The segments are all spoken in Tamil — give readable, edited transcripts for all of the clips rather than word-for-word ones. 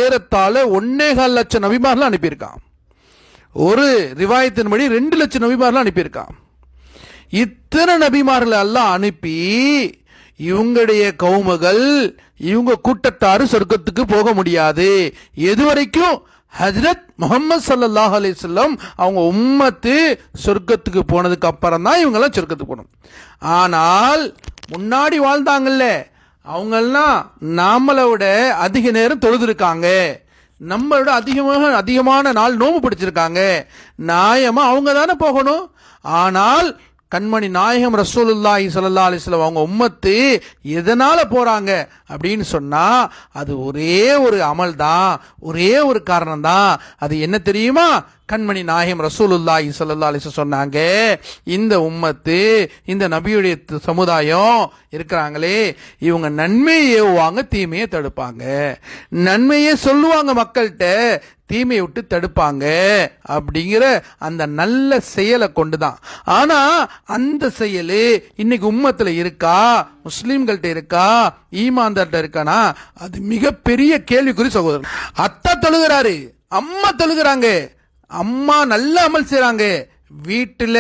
ஏறத்தாழ 1.25 லட்சம் நபிமார்கள் அனுப்பியிருக்கான். ஒரு ரிவாயத்தின்படி 2 லட்சம் நபிமார்கள் அனுப்பியிருக்கான். இத்தனை நபிமார்கள் எல்லாம் அனுப்பி இவங்களுடைய கவுமுகள் இவங்க கூட்டத்தாரு சொர்க்கத்துக்கு போக முடியாது. எதுவரைக்கும் ஹஜ்ரத் முஹம்மது ஸல்லல்லாஹு அலைஹி வஸல்லம் அவங்க உம்மத்து சொர்க்கத்துக்கு போனதுக்கு அப்புறம் தான் இவங்கெல்லாம் சொர்க்கத்துக்கு போகணும். ஆனால் முன்னாடி வாழ்ந்தாங்கல்ல அவங்கெல்லாம் நம்மளை விட அதிக நேரம் தொழுதுருக்காங்க, நம்மளோட அதிகமான நாள் நோம்பு பிடிச்சிருக்காங்க. நியாயமா அவங்க தானே போகணும். ஆனால் கண்மணி நாயகம் ரசூலுல்லாஹி ஸல்லல்லாஹு அலைஹி வஸல்லம் அவங்க உம்மத்து எதனால போறாங்க அப்படின்னு சொன்னா அது ஒரே ஒரு அமல் தான், ஒரே ஒரு காரணம் தான். அது என்ன தெரியுமா? கண்மணி நாயகம் ரசூலுல்லாஹி ஸல்லல்லாஹு அலைஹி வஸல்லம் சொன்னாங்க, இந்த உம்மத்து இந்த நபியுடைய சமுதாயம் இருக்கிறாங்களே இவங்க நன்மையை ஏவுவாங்க, தீமையை தடுப்பாங்க. நன்மையை சொல்லுவாங்க மக்கள்கிட்ட, தீமையை விட்டு தடுப்பாங்க அப்படிங்கிற அந்த நல்ல செயலை கொண்டுதான். ஆனா அந்த செயல் இன்னைக்கு உம்மத்துல இருக்கா, முஸ்லிம்கள்ட்ட இருக்கா, ஈமான்தார்ட்ட இருக்கானா? அது மிகப்பெரிய கேள்விக்குறி சகோதரர். அத்தா தொழுகிறாரு, அம்மா தொழுகிறாங்க, அம்மா நல்ல அமல் செய்றாங்க, வீட்டுல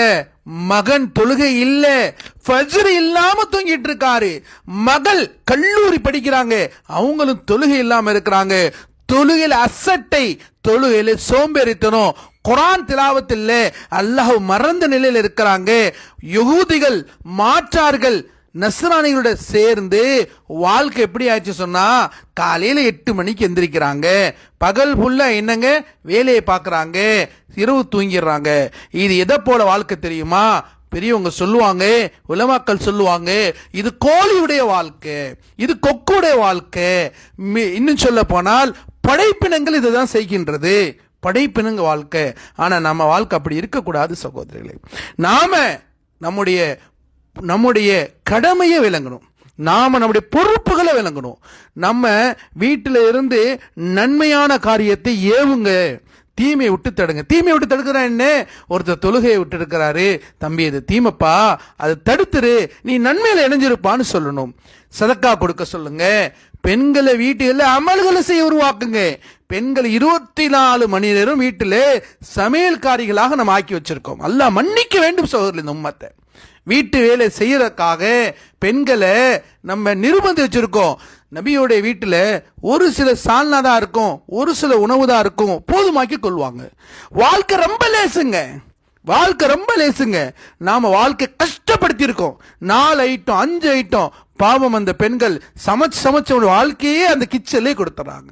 மகன் தொழுகை இல்ல, ஃபஜ்ர் இல்லாம தூங்கிட்டு இருக்காரு. மகள் கல்லூரி படிக்கிறாங்க, அவங்களும் தொழுகை இல்லாம இருக்கிறாங்க. தொழுகையில அசட்டை, தொழுகையில சோம்பேறித்தனம், குர்ஆன் திலாவத் இல்ல, அல்லாஹ் மறந்த நிலையில் இருக்கிறாங்க. யகூதிகள் மாற்றார்கள் நஸ்ரானிகளோட சேர்ந்து வாழ்க்கை எப்படி ஆயிடுச்சு சொன்னா, காலையில 8 மணிக்கு எந்திரிக்கிறாங்க, பகல் ஃபுல்லா என்னங்க வேலையை பார்க்கறாங்க, இரவு தூங்கிடுறாங்க. இது எதை போல வாழ்க்கை தெரியுமா? பெரியவங்க சொல்லுவாங்க, உலமாக்கள் சொல்லுவாங்க, இது கோழியுடைய வாழ்க்கை, இது கொக்குடைய வாழ்க்கை. இன்னும் சொல்ல போனால் படைப்பினங்கள் இதுதான் செய்கின்றது, படைப்பினங்க வாழ்க்கை. ஆனா நம்ம வாழ்க்கை அப்படி இருக்கக்கூடாது சகோதரர்களே. நாம நம்முடைய கடமையை விளங்கணும், நாம நம்முடைய பொறுப்புகளை விளங்கணும். நம்ம வீட்டில இருந்து நன்மையான காரியத்தை ஏவுங்க, தீமையை விட்டு தடுங்க. தீமையை விட்டு தடுக்கிறா என்ன? ஒருத்தர் தொழுகையை விட்டு இருக்கிறாரு, தம்பி இது தீமைப்பா, அது தடுத்துரு, நீ நன்மையில இணைஞ்சிருப்பான்னு சொல்லணும். சதக்கா கொடுக்க சொல்லுங்க. பெண்களை வீட்டுல அமல்களை செய்ய உருவாக்குங்க. பெண்கள் 24 மணி நேரம் வீட்டில் சமையல்காரிகளாக நம்ம ஆக்கி வச்சிருக்கோம். அல்லாஹ் மன்னிக்க வேண்டும் சகோதரர். இந்த உம்மத்தை வீட்டு வேலை செய்யறதுக்காக பெண்களை நம்ம நிர்பந்தி வச்சிருக்கோம். நபியோடைய வீட்டில் ஒரு சில சால்னா தான் இருக்கும், ஒரு சில உணவு தான் இருக்கும், போதுமாக்கி கொள்வாங்க. வாழ்க்கை ரொம்ப லேசுங்க, வாழ்க்கை ரொம்ப லேசுங்க. நாம வாழ்க்கை கஷ்டப்படுத்தி இருக்கோம். 4 ஐட்டம் 5 ஐட்டம். பாவம் அந்த பெண்கள் சமைச்ச வாழ்க்கையே அந்த கிச்சன்லேயே கொடுத்துறாங்க.